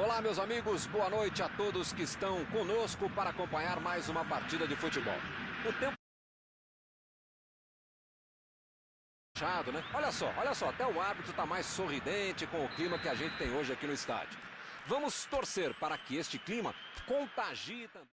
Olá, meus amigos, boa noite a todos que estão conosco para acompanhar mais uma partida de futebol. O tempo fechado, né? Olha só, até o árbitro está mais sorridente com o clima que a gente tem hoje aqui no estádio. Vamos torcer para que este clima contagie também.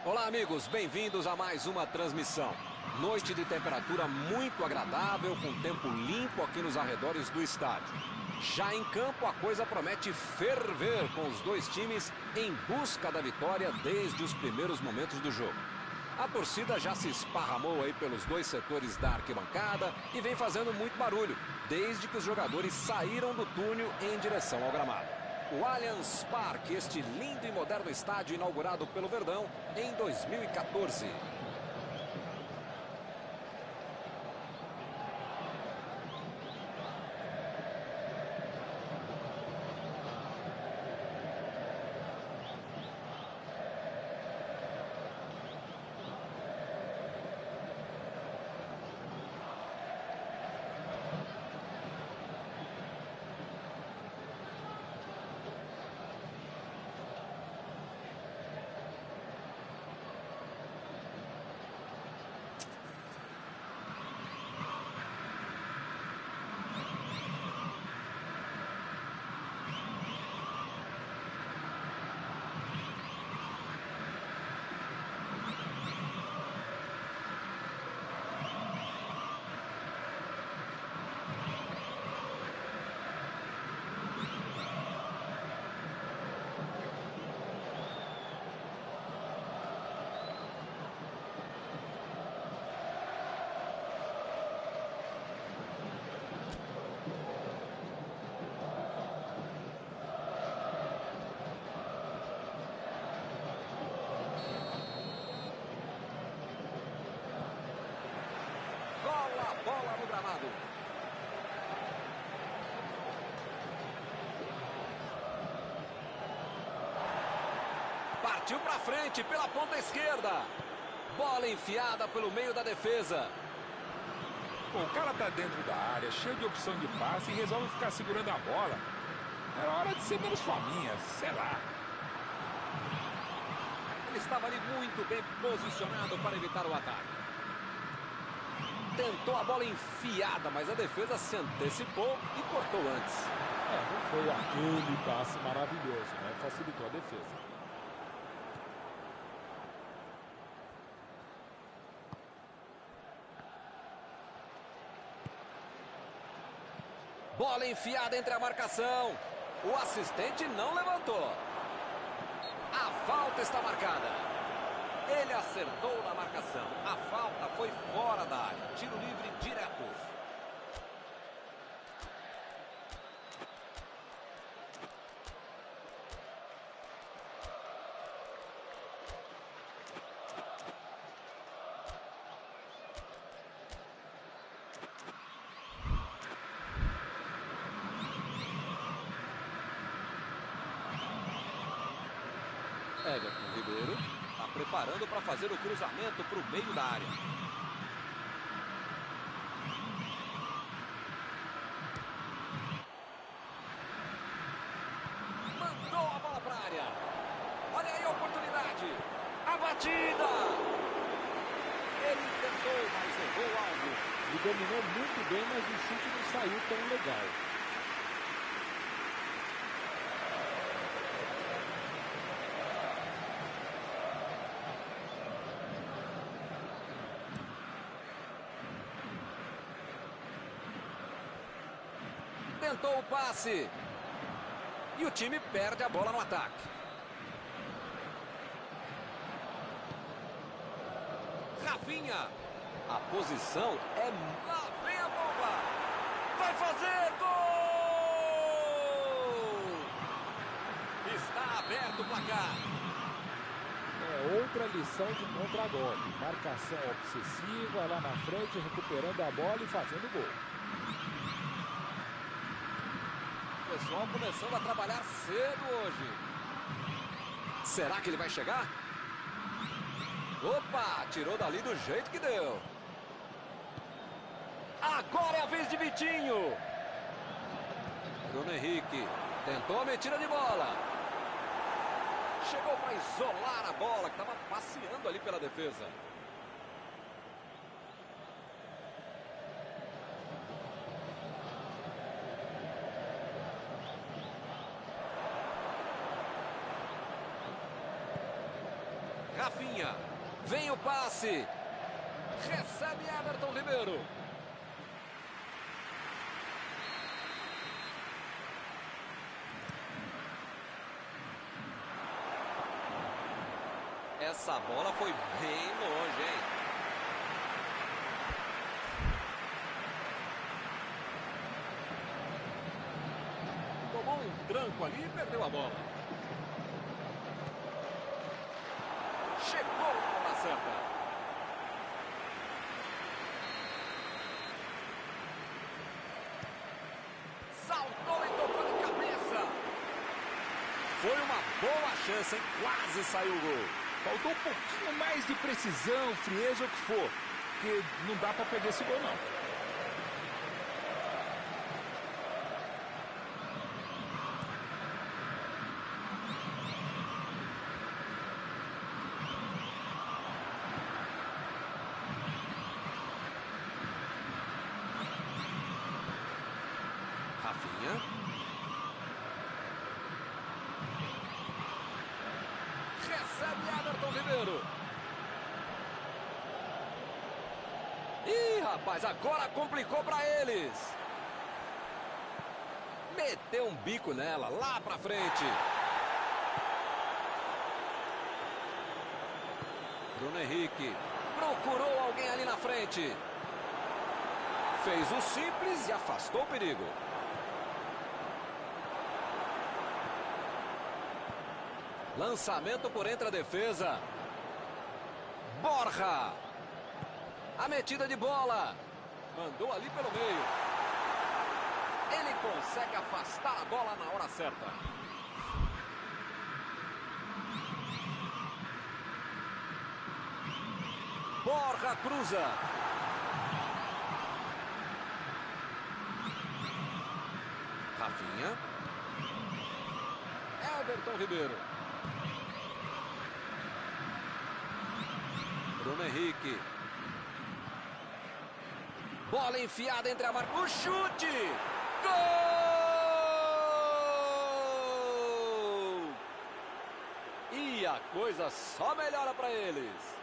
Olá, amigos, bem-vindos a mais uma transmissão. Noite de temperatura muito agradável, com tempo limpo aqui nos arredores do estádio. Já em campo, a coisa promete ferver com os dois times em busca da vitória desde os primeiros momentos do jogo. A torcida já se esparramou aí pelos dois setores da arquibancada e vem fazendo muito barulho, desde que os jogadores saíram do túnel em direção ao gramado. O Allianz Parque, este lindo e moderno estádio inaugurado pelo Verdão em 2014. Bola no gramado. Partiu para frente pela ponta esquerda. Bola enfiada pelo meio da defesa. Pô, o cara tá dentro da área, cheio de opção de passe e resolve ficar segurando a bola. Era hora de ser menos faminha, sei lá. Ele estava ali muito bem posicionado para evitar o ataque. Tentou a bola enfiada, mas a defesa se antecipou e cortou antes. Não foi aquele passe maravilhoso, né? Facilitou a defesa. Bola enfiada entre a marcação. O assistente não levantou. A falta está marcada. Ele acertou na marcação. A falta foi fora da área. Tiro livre direto. Everton Ribeiro está preparando para fazer o cruzamento para o meio da área. Mandou a bola para a área. Olha aí a oportunidade. A batida. Ele tentou, mas errou o alvo. Ele dominou muito bem, mas o chute não saiu tão legal. Tentou o passe. E o time perde a bola no ataque. Rafinha. A posição é... Lá vem a bomba. Vai fazer gol! Está aberto o placar. É outra lição de contra-golpe. Marcação obsessiva lá na frente, recuperando a bola e fazendo gol. O pessoal começando a trabalhar cedo hoje. Será que ele vai chegar? Opa, tirou dali do jeito que deu. Agora é a vez de Vitinho. Bruno Henrique tentou a metida de bola. Chegou para isolar a bola, que estava passeando ali pela defesa. Rafinha. Vem o passe. Recebe Everton Ribeiro. Essa bola foi bem longe, hein? Tomou um tranco ali e perdeu a bola. Chegou na hora certa. Saltou e tocou de cabeça. Foi uma boa chance, hein? Quase saiu o gol. Faltou um pouquinho mais de precisão, frieza ou o que for. Porque não dá para perder esse gol, não. Rafinha. Recebe Everton Ribeiro. Ih, rapaz, agora complicou para eles. Meteu um bico nela, lá pra frente. Bruno Henrique procurou alguém ali na frente. Fez o simples e afastou o perigo. Lançamento por entre a defesa. Borja. A metida de bola. Mandou ali pelo meio. Ele consegue afastar a bola na hora certa. Borja cruza. Rafinha. Everton Ribeiro. Bruno Henrique. Bola enfiada entre a marca. O chute! Gol! E a coisa só melhora para eles.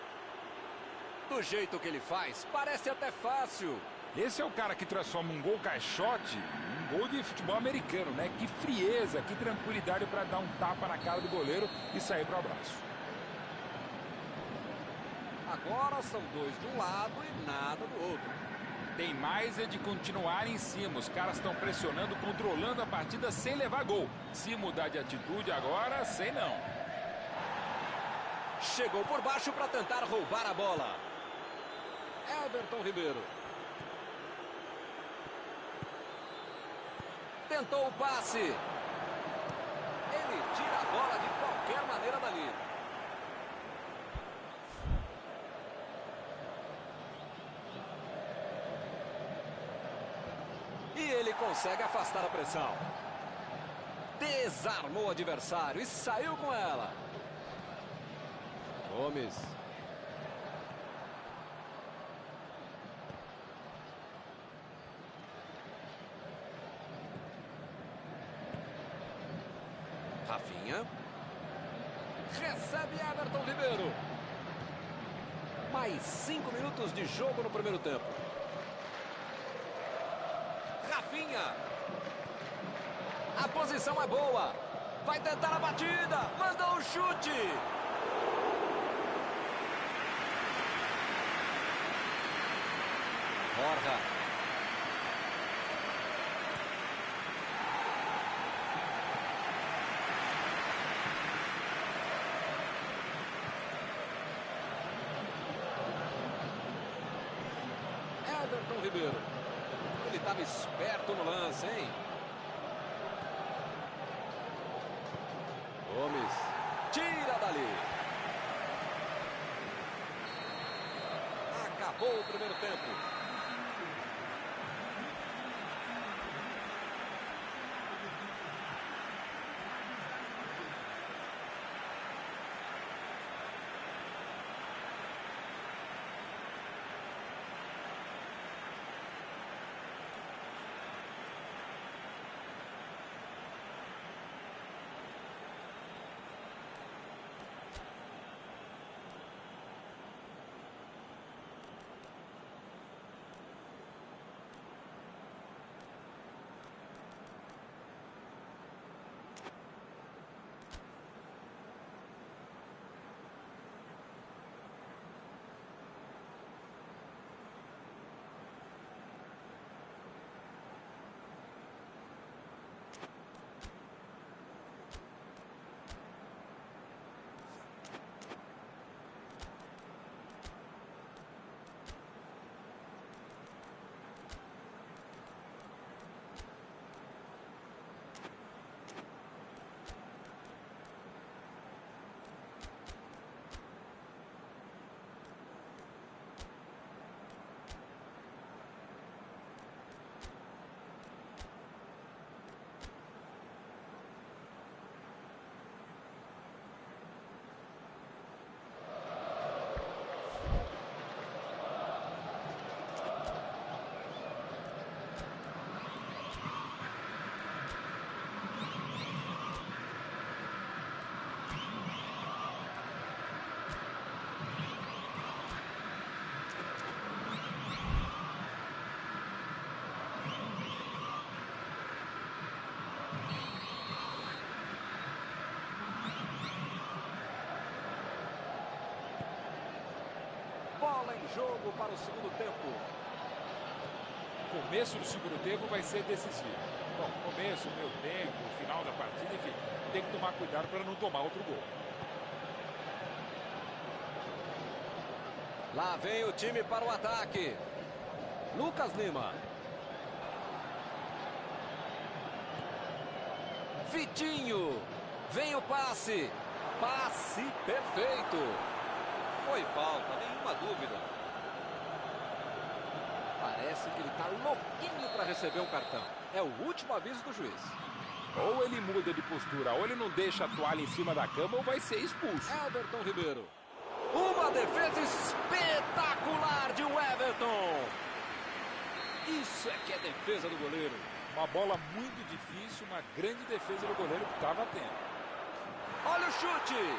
Do jeito que ele faz, parece até fácil. Esse é o cara que transforma um gol caixote em um gol de futebol americano, né? Que frieza, que tranquilidade para dar um tapa na cara do goleiro e sair para o abraço. Agora são dois de um lado e nada do outro. Tem mais é de continuar em cima. Os caras estão pressionando, controlando a partida sem levar gol. Se mudar de atitude agora, sei não. Chegou por baixo para tentar roubar a bola. Everton Ribeiro. Tentou o passe. Ele tira a bola de qualquer maneira dali. E ele consegue afastar a pressão. Desarmou o adversário e saiu com ela. Gomes. Rafinha. Recebe Everton Ribeiro. Mais 5 minutos de jogo no primeiro tempo. Rafinha. A posição é boa. Vai tentar a batida. Mandou o chute. Borja. Everton Ribeiro. Ele estava esperto no lance, hein? Gomes. Tira dali. Acabou o primeiro tempo. Jogo para o segundo tempo. O começo do segundo tempo vai ser decisivo. Bom, começo, meio tempo, final da partida, enfim, tem que tomar cuidado para não tomar outro gol. Lá vem o time para o ataque. Lucas Lima. Vitinho. Vem o passe. Passe perfeito. Foi falta, nenhuma dúvida. Parece que ele está louquinho para receber um cartão. É o último aviso do juiz. Ou ele muda de postura, ou ele não deixa a toalha em cima da cama, ou vai ser expulso. Everton Ribeiro. Uma defesa espetacular de Everton. Isso é que é defesa do goleiro. Uma bola muito difícil, uma grande defesa do goleiro que estava atento. Olha o chute.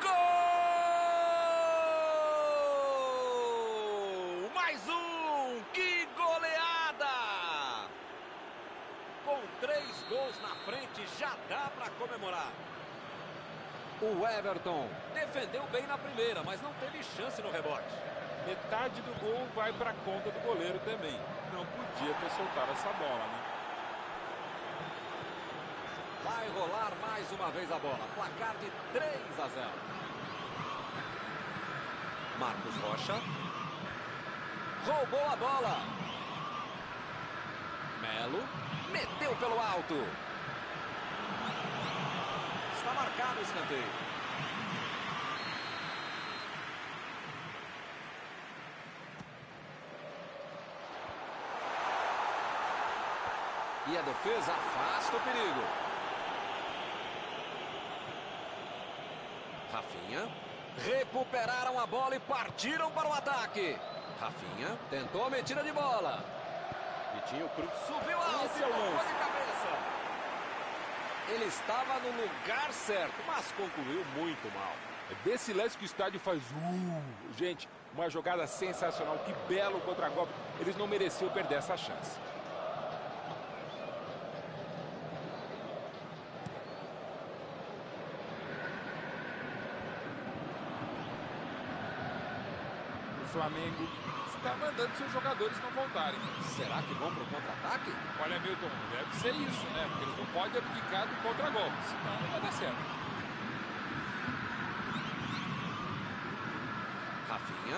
Gol! Mais um! Que goleada! Com 3 gols na frente, já dá para comemorar. O Everton defendeu bem na primeira, mas não teve chance no rebote. Metade do gol vai para a conta do goleiro também. Não podia ter soltado essa bola, né? Vai rolar mais uma vez a bola. Placar de 3-0. Marcos Rocha. Roubou a bola. Melo. Meteu pelo alto. Está marcado o escanteio. E a defesa afasta o perigo. Rafinha. Recuperaram a bola e partiram para o ataque. Rafinha tentou a metida de bola. Vitinho Cruz subiu alto e tocou de cabeça. Ele estava no lugar certo, mas concluiu muito mal. É desse lance que o estádio faz Gente, uma jogada sensacional. Que belo contra-golpe. Eles não mereciam perder essa chance. O Flamengo está mandando seus jogadores não voltarem. Será que vão para o contra-ataque? Olha, Milton, deve ser isso, né? Porque eles não podem abdicar do contra-golpe, senão não vai dar certo. Rafinha.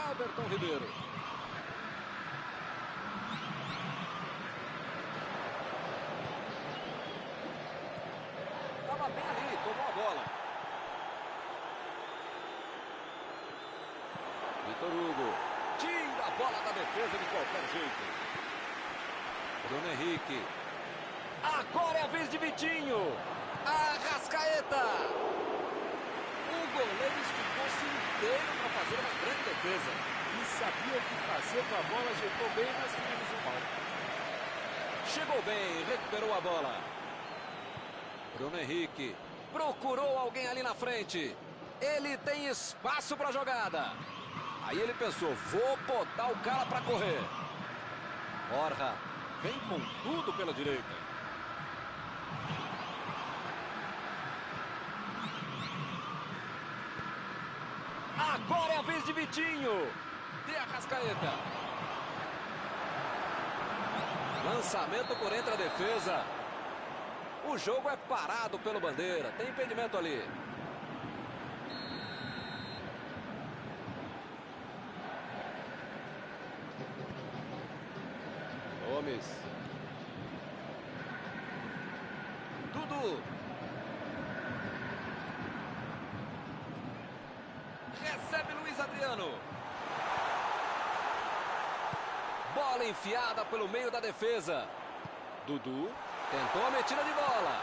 Everton Ribeiro. Estava bem ali, tomou a bola. Vitor Hugo. Tira a bola da defesa de qualquer jeito. Bruno Henrique. Agora é a vez de Vitinho. Arrascaeta. O goleiro esticou-se inteiro para fazer uma grande defesa. E sabia o que fazer com a bola, ajeitou bem, mas finalizou mal. Chegou bem, recuperou a bola. Bruno Henrique procurou alguém ali na frente. Ele tem espaço para a jogada. Aí ele pensou, vou botar o cara para correr. Borja vem com tudo pela direita. Agora é a vez de Vitinho. De Arrascaeta. Lançamento por entre a defesa. O jogo é parado pelo Bandeira. Tem impedimento ali. Gomes. Dudu. Recebe Luiz Adriano. Bola enfiada pelo meio da defesa. Dudu tentou a metida de bola.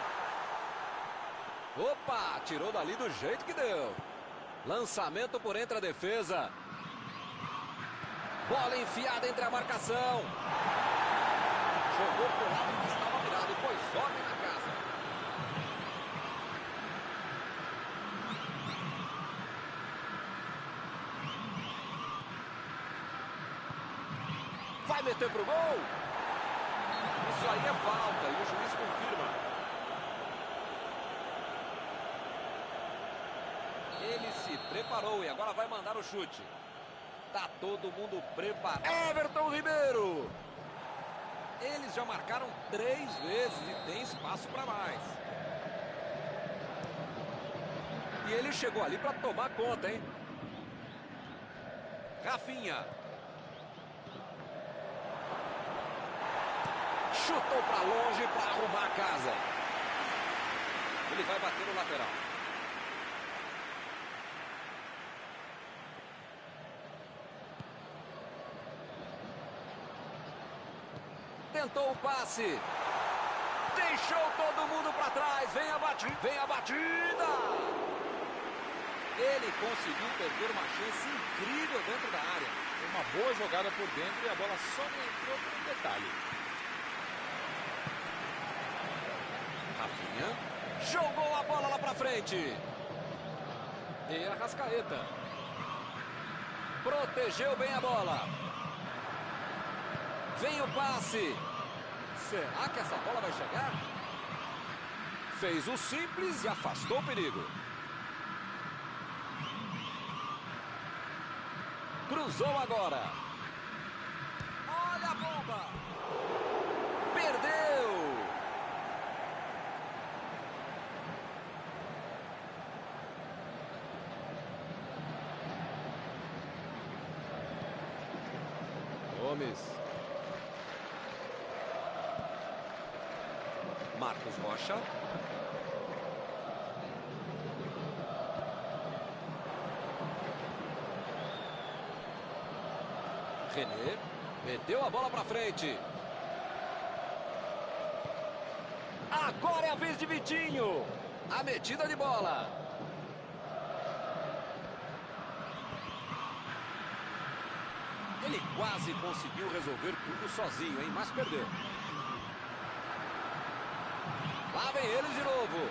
Opa, tirou dali do jeito que deu. Lançamento por entre a defesa. Bola enfiada entre a marcação. Jogou pro lado que estava virado e pôs ordem na casa. Vai meter pro gol? Isso aí é falta e o juiz confirma. Ele se Preparou e agora vai mandar o chute. Tá todo mundo preparado. Everton Ribeiro. Eles já marcaram 3 vezes e tem espaço para mais. E ele chegou ali para tomar conta, hein? Rafinha. Chutou para longe para arrumar a casa. Ele vai bater no lateral. Tentou o passe. Deixou todo mundo para trás. Vem a batida. Vem a batida. Ele conseguiu perder uma chance incrível dentro da área. Foi uma boa jogada por dentro e a bola só não entrou por um detalhe. Rafinha jogou a bola lá para frente. E a Arrascaeta protegeu bem a bola. Vem o passe. Será que essa bola vai chegar? Fez o simples e afastou o perigo. Cruzou agora. Olha a bomba. Perdeu. Gomes. Marcos Rocha. René meteu a bola para frente. Agora é a vez de Vitinho. A metida de bola. Ele quase conseguiu resolver tudo sozinho, hein? Mas perdeu. Lá vem eles de novo.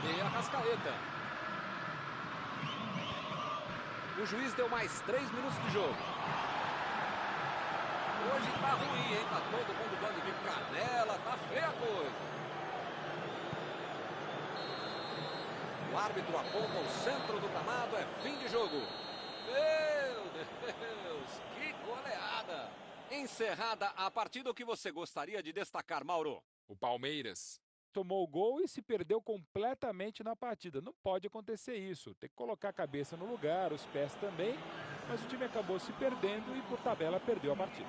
E a Arrascaeta. O juiz deu mais 3 minutos de jogo. Hoje tá ruim, hein? Tá todo mundo dando de canela. Tá feia a coisa. O árbitro aponta o centro do gramado. É fim de jogo. Meu Deus, que goleada. Encerrada a partida, o que você gostaria de destacar, Mauro? O Palmeiras Tomou o gol e se perdeu completamente na partida. Não pode acontecer isso. Tem que colocar a cabeça no lugar, os pés também. Mas o time acabou se perdendo e, por tabela, perdeu a partida.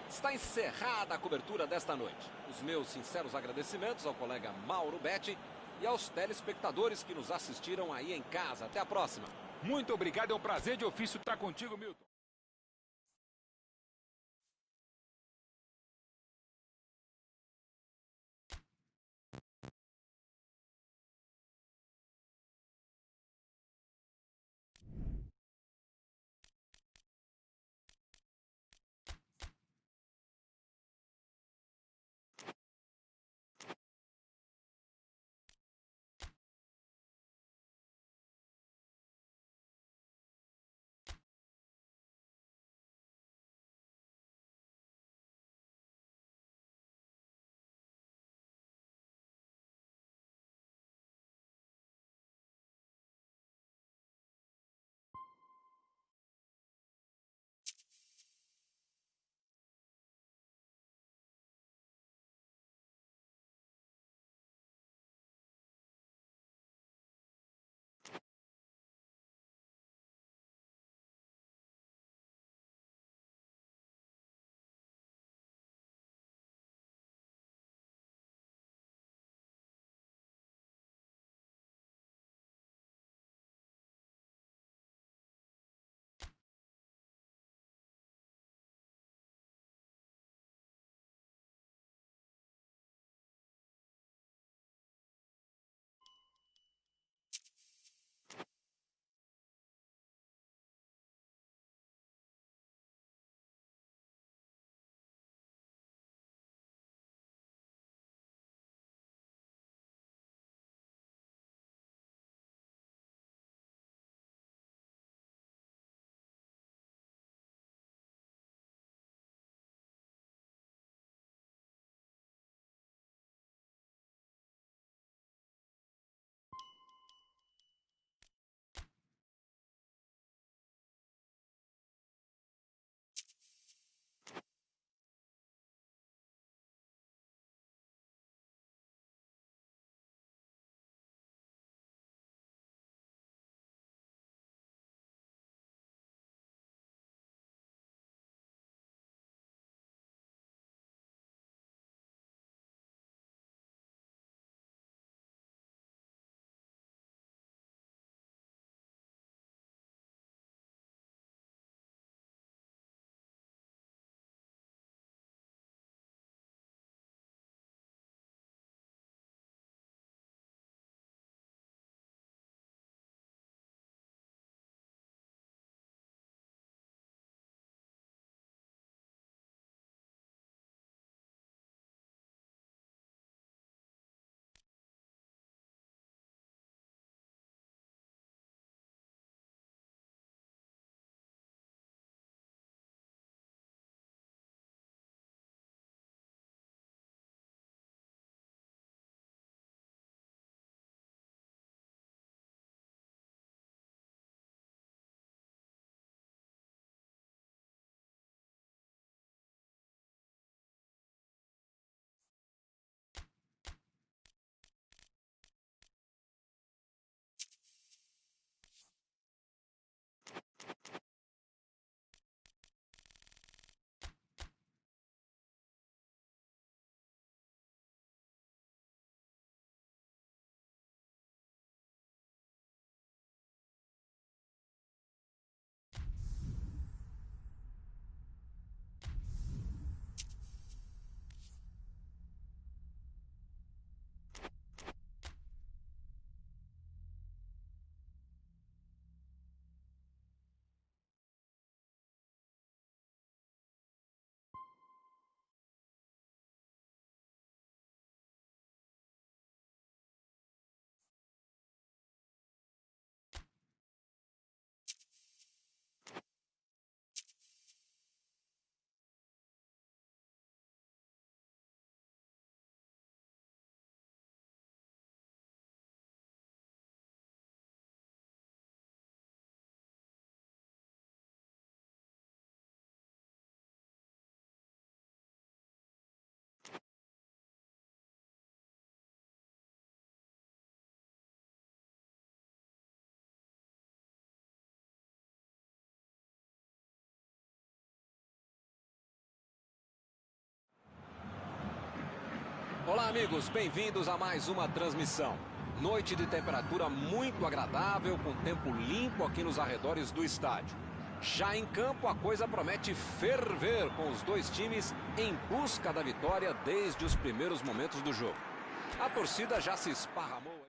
Está encerrada a cobertura desta noite. Os meus sinceros agradecimentos ao colega Mauro Betti e aos telespectadores que nos assistiram aí em casa. Até a próxima. Muito obrigado, é um prazer de ofício estar contigo, Milton. Olá, amigos, bem-vindos a mais uma transmissão. Noite de temperatura muito agradável, com tempo limpo aqui nos arredores do estádio. Já em campo, a coisa promete ferver, com os dois times em busca da vitória desde os primeiros momentos do jogo. A torcida já se esparramou.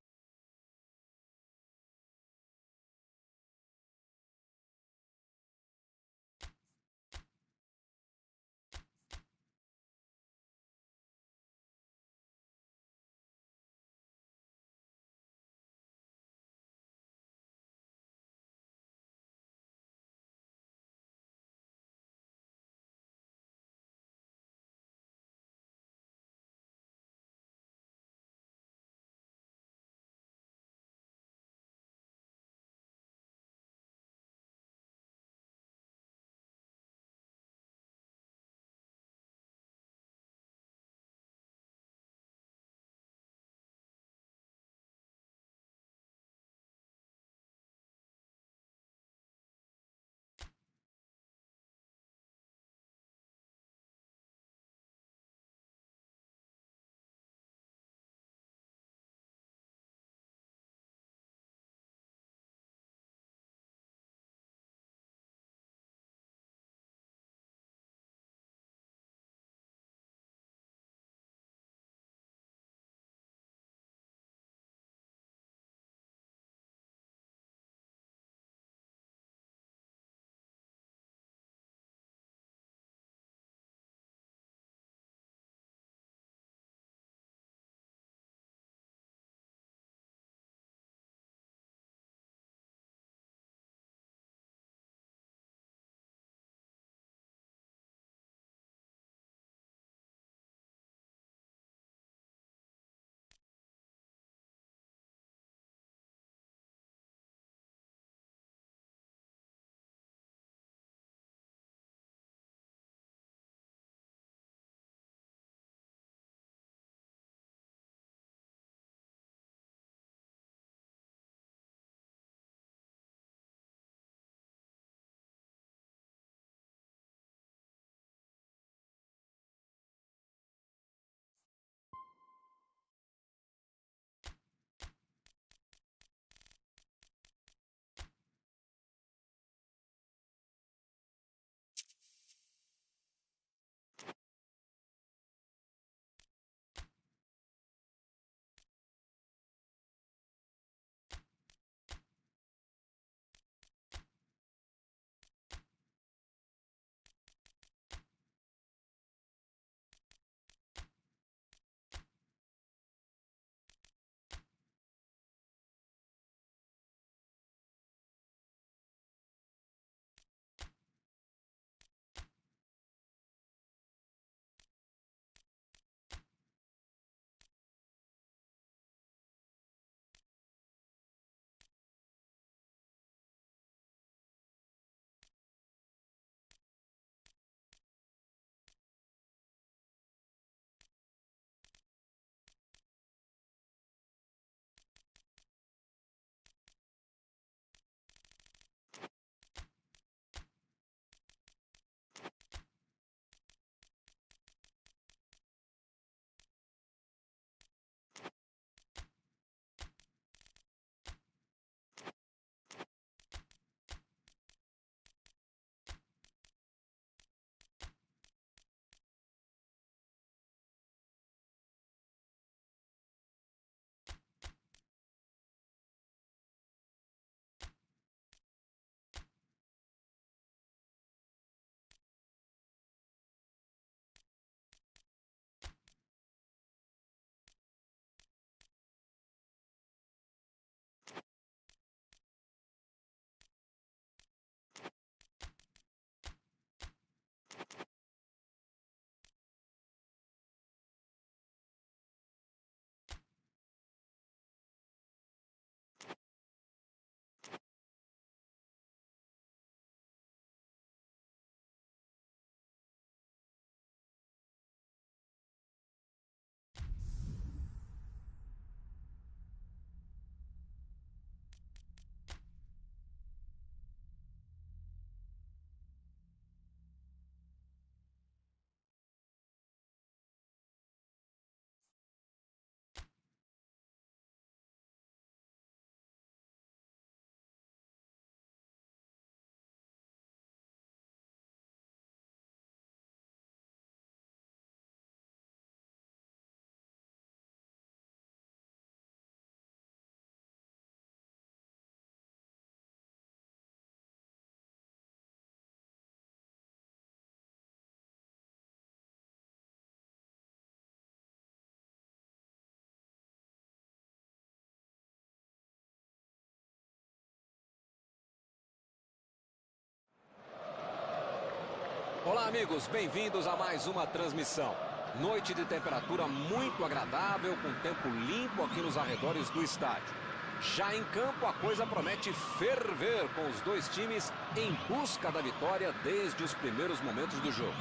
Olá, amigos, bem-vindos a mais uma transmissão. Noite de temperatura muito agradável, com tempo limpo aqui nos arredores do estádio. Já em campo, a coisa promete ferver, com os dois times em busca da vitória desde os primeiros momentos do jogo.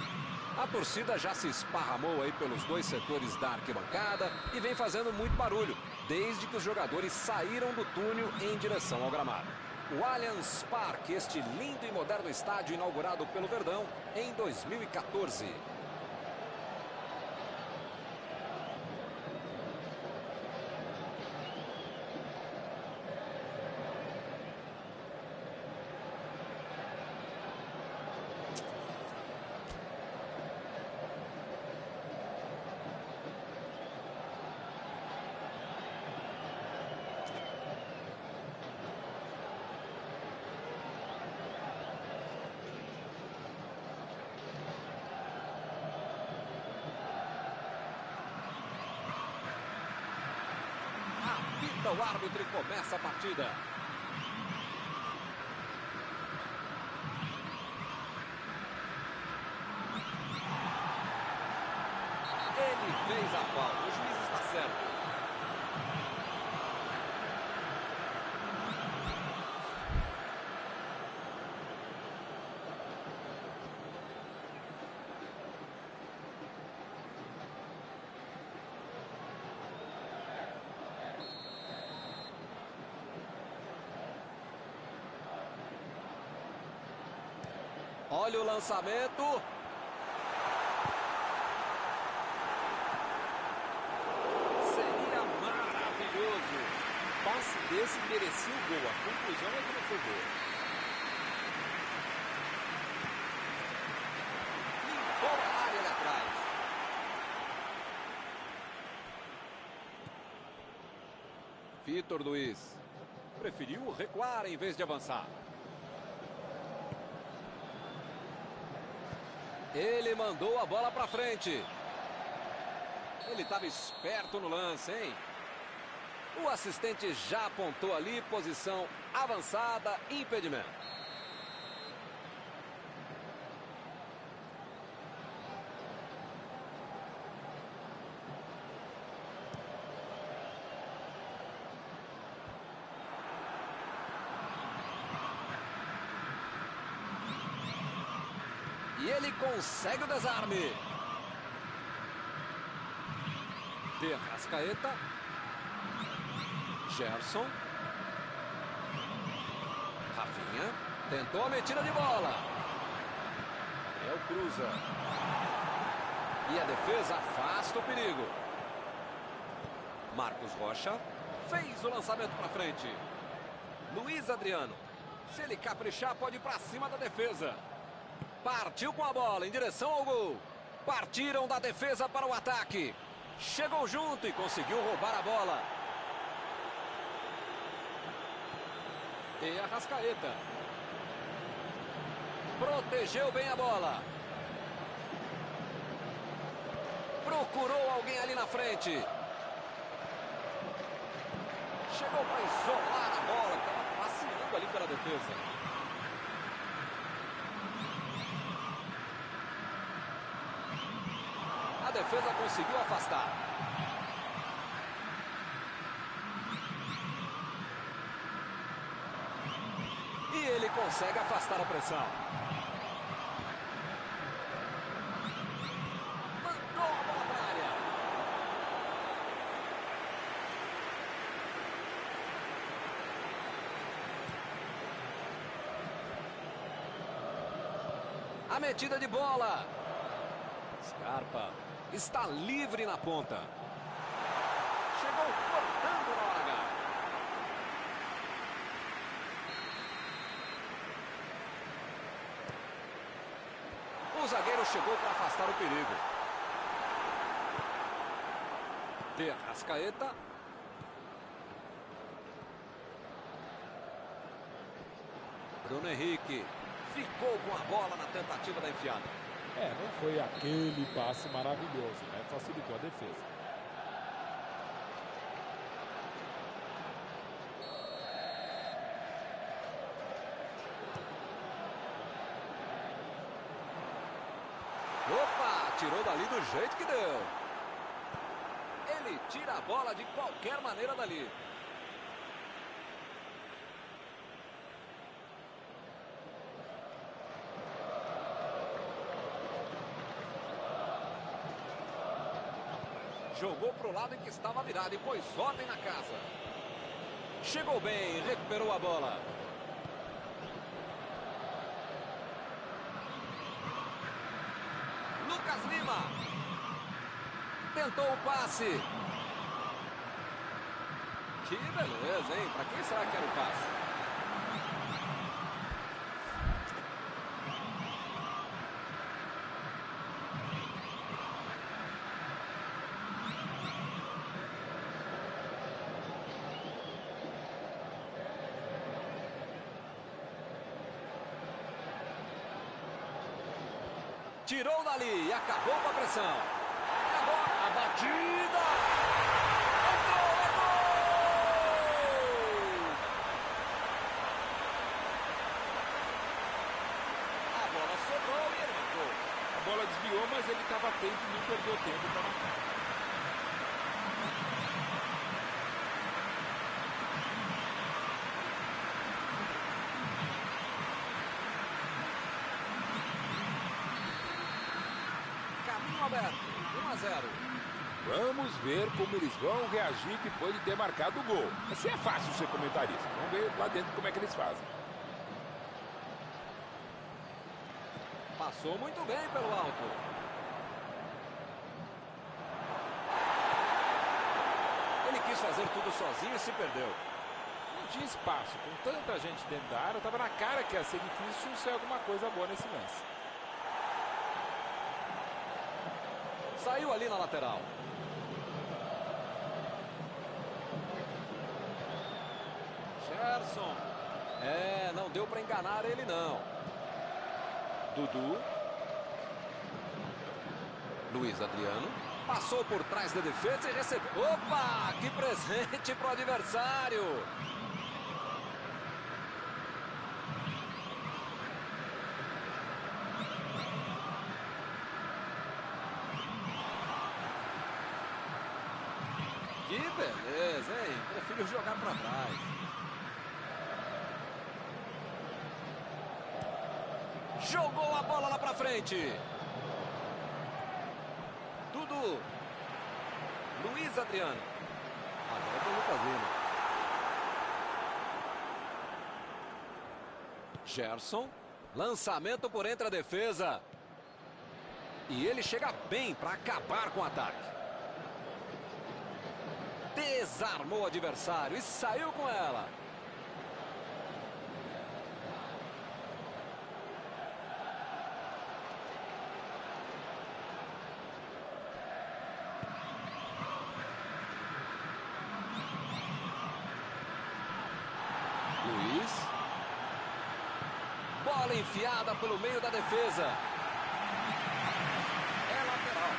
A torcida já se esparramou aí pelos dois setores da arquibancada e vem fazendo muito barulho, desde que os jogadores saíram do túnel em direção ao gramado. O Allianz Parque, este lindo e moderno estádio inaugurado pelo Verdão em 2014. Apita o árbitro e começa a partida. Ele fez a falta, o juiz está certo. Olha o lançamento. Seria maravilhoso. Passe desse merecia o gol. A conclusão é que não foi gol. Limpou a área ali atrás. Vitor Luiz preferiu recuar em vez de avançar. Ele mandou a bola para frente. Ele estava esperto no lance, hein? O assistente já apontou ali, posição avançada, impedimento. E ele consegue o desarme. De Arrascaeta. Gerson. Rafinha. Tentou a metida de bola. Gabriel cruza. E a defesa afasta o perigo. Marcos Rocha. Fez o lançamento para frente. Luiz Adriano. Se ele caprichar, pode ir para cima da defesa. Partiu com a bola em direção ao gol. Partiram da defesa para o ataque. Chegou junto e conseguiu roubar a bola. E Arrascaeta. Protegeu bem a bola. Procurou alguém ali na frente. Chegou para isolar a bola, que estava passeando ali pela defesa. A defesa conseguiu afastar. E ele consegue afastar a pressão. Mandou a bola para a área. A metida de bola. Scarpa está livre na ponta. Chegou cortando na hora H. O zagueiro chegou para afastar o perigo. De Arrascaeta. Bruno Henrique ficou com a bola na tentativa da enfiada. Não foi aquele passe maravilhoso, né? Facilitou a defesa. Opa, tirou dali do jeito que deu. Ele tira a bola de qualquer maneira dali. Jogou para o lado em que estava virado e pôs ordem na casa. Chegou bem, recuperou a bola. Lucas Lima. Tentou o passe. Que beleza, hein? Para quem será que era o passe? Tirou dali e acabou com a pressão. Agora a batida. Entrou, é gol! A bola sobrou e ele marcou. A bola desviou, mas ele estava atento e não perdeu tempo para marcar. Aberto, 1-0. Vamos ver como eles vão reagir depois de ter marcado o gol. Assim é fácil ser comentarista. Vamos ver lá dentro como é que eles fazem. Passou muito bem pelo alto. Ele quis fazer tudo sozinho e se perdeu. Não tinha espaço. Com tanta gente dentro da área, estava na cara que ia ser difícil ser alguma coisa boa nesse lance. Saiu ali na lateral. Gerson. Não deu para enganar ele não. Dudu. Luiz Adriano. Passou por trás da defesa e recebeu. Opa! Que presente para o adversário. Que beleza, hein? Prefiro jogar para trás. Jogou a bola lá para frente. Dudu. Luiz Adriano. Agora é o Lucas Lima. Gerson. Lançamento por entre a defesa. E ele chega bem para acabar com o ataque. Desarmou o adversário e saiu com ela. Luiz. Bola enfiada pelo meio da defesa. É lateral.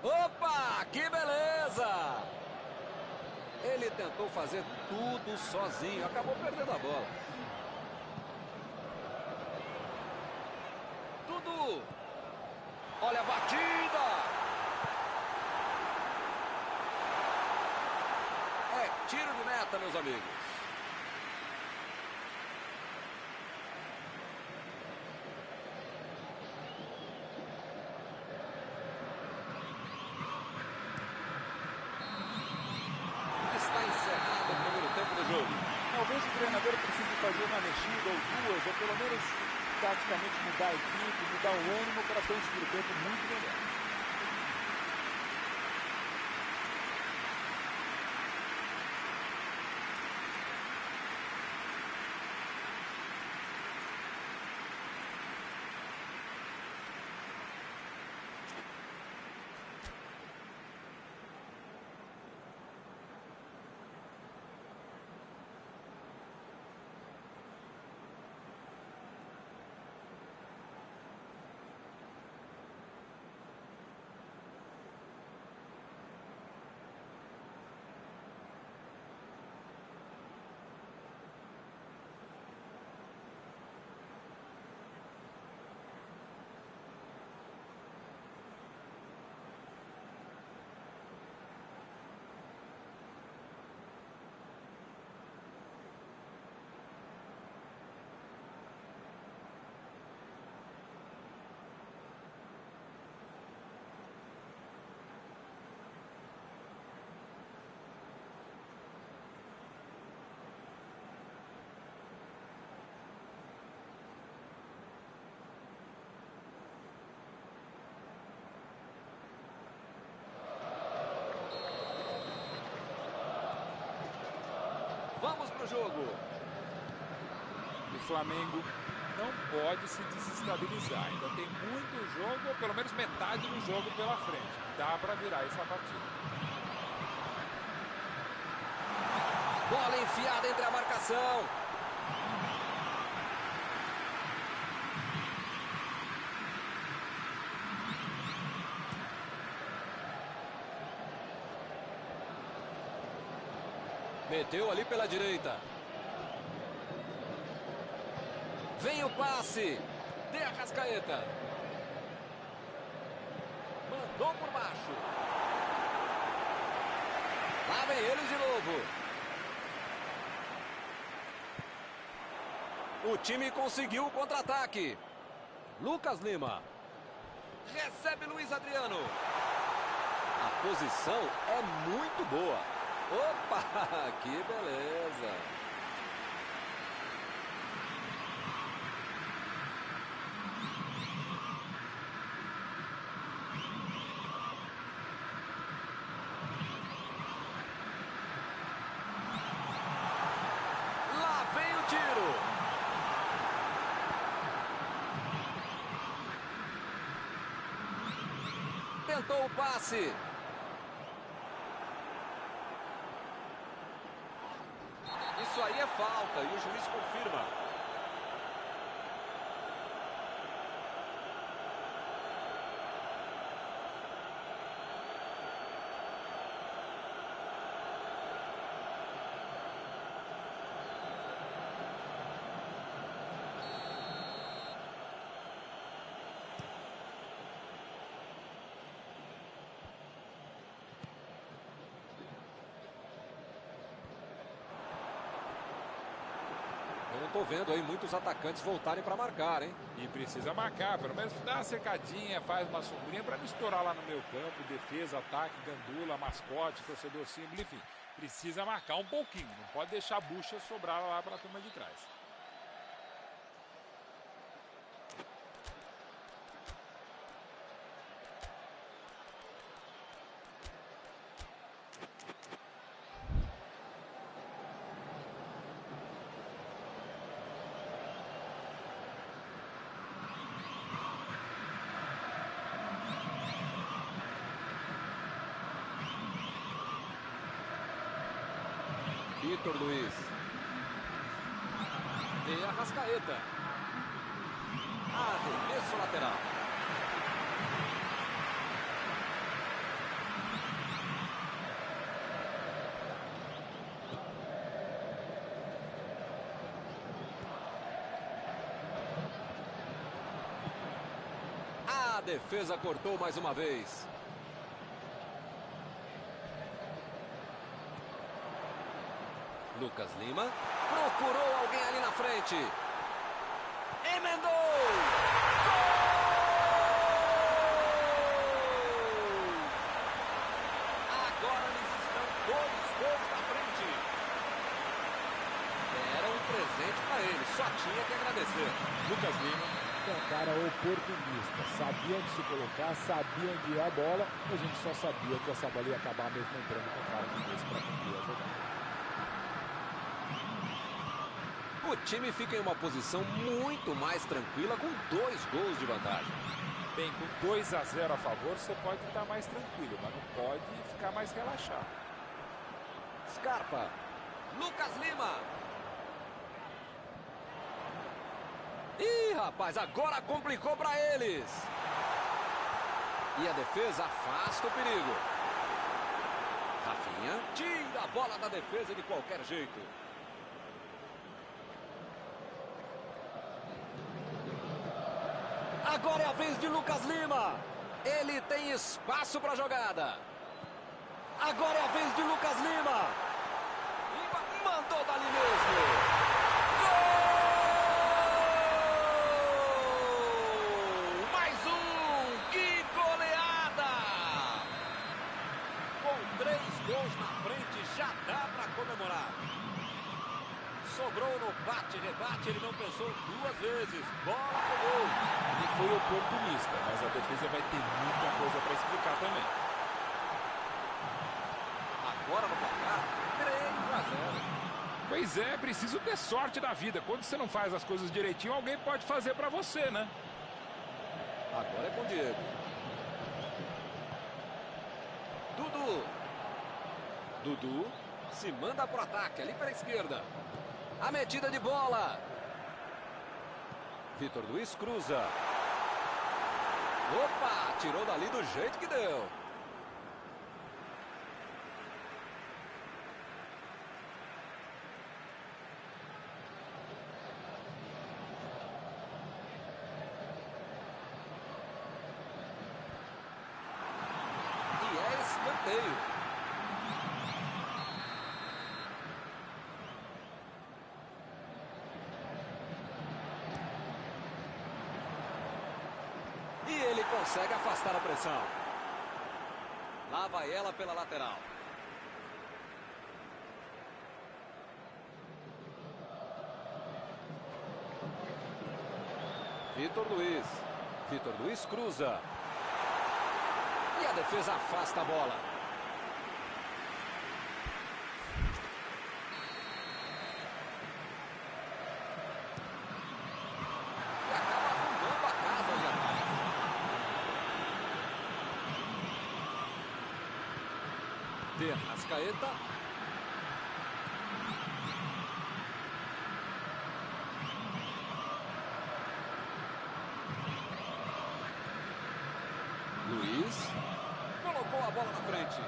Opa, que beleza! Ele tentou fazer tudo sozinho, acabou perdendo a bola. Dudu! Olha a batida! É tiro de meta, meus amigos. Talvez o treinador precise fazer uma mexida ou duas, ou pelo menos taticamente mudar a equipe, mudar o ânimo para ter um segundo tempo muito melhor. Vamos pro jogo. O Flamengo não pode se desestabilizar. Ainda tem muito jogo, ou pelo menos metade do jogo pela frente. Dá para virar essa partida. Bola enfiada entre a marcação. Meteu ali pela direita. Vem o passe. De Arrascaeta. Mandou por baixo. Lá vem eles de novo. O time conseguiu o contra-ataque. Lucas Lima. Recebe Luiz Adriano. A posição é muito boa. Opa, que beleza. Lá vem o tiro. Tentou o passe. Isso aí é falta e o juiz confirma. Eu não tô vendo aí muitos atacantes voltarem para marcar, hein? E precisa marcar, pelo menos dá uma cercadinha, faz uma sombrinha para não estourar lá no meio campo. Defesa, ataque, gandula, mascote, torcedor símbolo, enfim. Precisa marcar um pouquinho, não pode deixar a bucha sobrar lá para a turma de trás. Vitor Luiz. De Arrascaeta. Arremesso lateral. A defesa cortou mais uma vez. Lucas Lima procurou alguém ali na frente. Emendou! Gol! Agora eles estão 2 gols na frente. Era um presente para ele, só tinha que agradecer. Lucas Lima é um cara oportunista, sabia onde se colocar, sabia onde ia a bola, a gente só sabia que essa bola ia acabar mesmo entrando com o cara com esse para cumprir a jogada. O time fica em uma posição muito mais tranquila com 2 gols de vantagem. Bem, com 2-0 a favor, você pode estar mais tranquilo, mas não pode ficar mais relaxado. Scarpa. Lucas Lima. Ih, rapaz, agora complicou para eles. E a defesa afasta o perigo. Rafinha tira a bola da defesa de qualquer jeito. Agora é a vez de Lucas Lima. Ele tem espaço para a jogada. Agora é a vez de Lucas Lima. E mandou dali mesmo. Gol! Mais um. Que goleada! Com 3 gols na frente, já dá para comemorar. Sobrou no bate-rebate, ele não pensou 2 vezes. Bola pro gol. Ele foi oportunista, mas a defesa vai ter muita coisa para explicar também. Agora no placar, 3-0. Pois é, preciso ter sorte da vida. Quando você não faz as coisas direitinho, alguém pode fazer pra você, né? Agora é com o Diego. Dudu. Dudu se manda pro ataque, ali pela esquerda. A metida de bola. Vitor Luiz cruza. Opa, tirou dali do jeito que deu. E é escanteio. E ele consegue afastar a pressão. Lá vai ela pela lateral. Vitor Luiz. Vitor Luiz cruza. E a defesa afasta a bola. E acaba arrumando a casa ali atrás. De Arrascaeta. Luiz colocou a bola na frente.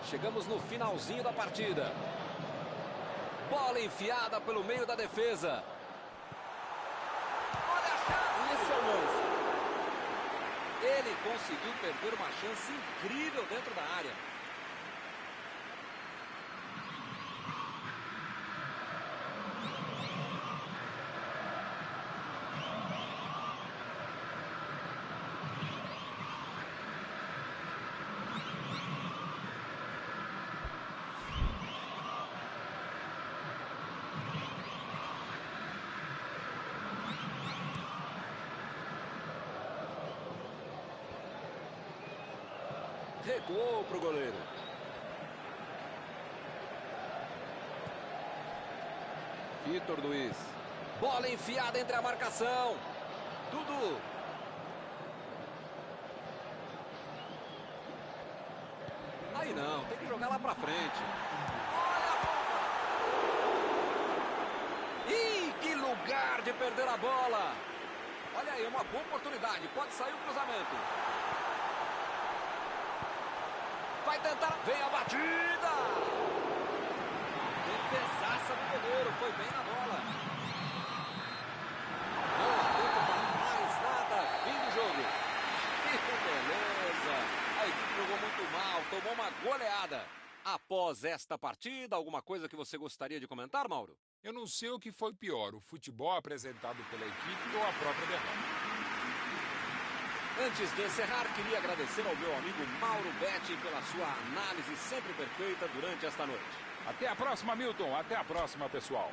Chegamos no finalzinho da partida. Bola enfiada pelo meio da defesa. Olha a chance! Esse é o lance. Ele conseguiu perder uma chance incrível dentro da área. Recuou para o goleiro. Vitor Luiz. Bola enfiada entre a marcação. Dudu. Aí não, tem que jogar lá para frente. Olha a bomba. Ih, que lugar de perder a bola. Olha aí, uma boa oportunidade. Pode sair o cruzamento. Vai tentar, vem a batida. Defesaça do goleiro, foi bem na bola. Não há tempo para mais nada, fim do jogo. Que beleza. A equipe jogou muito mal, tomou uma goleada. Após esta partida, alguma coisa que você gostaria de comentar, Mauro? Eu não sei o que foi pior, o futebol apresentado pela equipe ou a própria derrota. Antes de encerrar, queria agradecer ao meu amigo Mauro Betti pela sua análise sempre perfeita durante esta noite. Até a próxima, Milton. Até a próxima, pessoal.